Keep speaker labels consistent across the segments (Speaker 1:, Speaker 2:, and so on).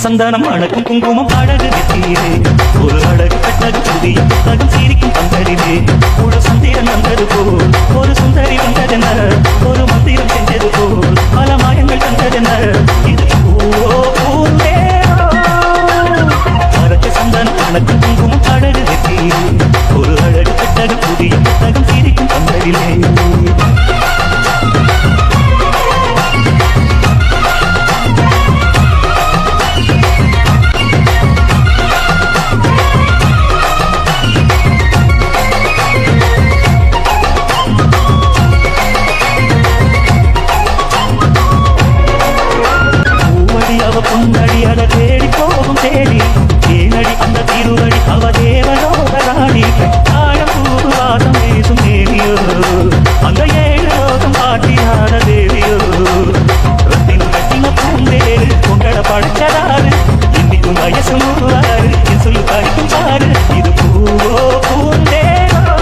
Speaker 1: சந்தனம் அணக்கும் குங்குமம் அழகு நெற்றியிலே ஒரு அழகு கட்டது புதிய புத்தகம் சிரிக்கும் பந்தலிலே ஒரு சந்திரன் வந்தது போல் ஒரு சுந்தரி வந்ததென்ன ஒரு மந்திரம் செஞ்சது போல் பல மாயங்கள் தந்ததென்ன இது அரக்கு சந்தனம் அணக்கும் குங்குமம் அழகு நெற்றியிலே ஒரு அழகு கட்டது புதிய புத்தகம் சிரிக்கும் பந்தலிலே பொன்னடி அட தேடி போகும் தேடி ஏனடி அந்த திருவடி அவ தேவலோகராணி தாழம் பூவாதம் வீசும் தேவியோ அந்த ஏழு லோகம் பாட்டியான தேவியோ ரத்தின் கட்டின பூந்தேரு பொங்கட படைச்சதாரு இன்னைக்கும் வயசு மூவாரு என் சொல்லு பறிக்கும் பாரு இது பூவோ பூந்தேரோ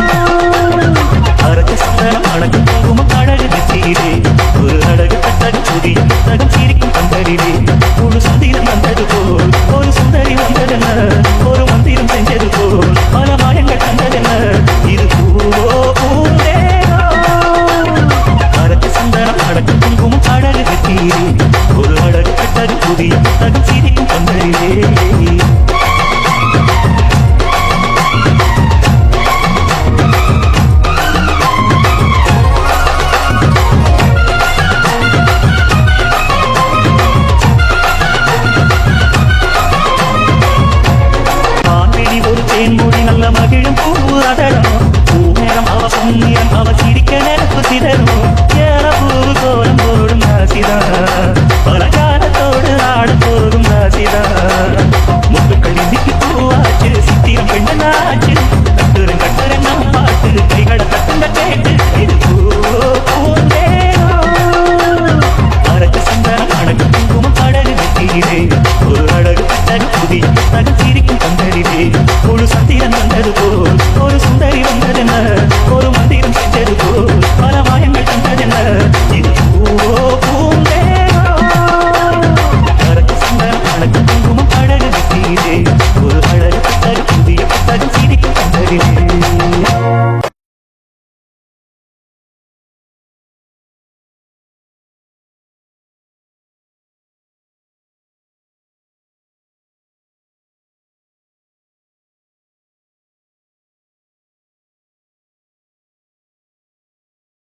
Speaker 1: அரக்கு சந்தனம் அழகு குங்குமம் அழகு நெற்றியிலே ஒரு அழகு கட்டது புதிய புத்தகம் சிரிக்கும் பந்தலிலே ஒரு சந்திரன் வந்தது போல் ஒரு சுந்தரி வந்ததென்ன ஒரு மந்திரம் செஞ்சது போல் பல மாயங்கள் தந்ததென்ன இது பூவோ பூந்தேரோ அரக்கு சந்தனம் அழகு குங்குமம் அழகு நெற்றியிலே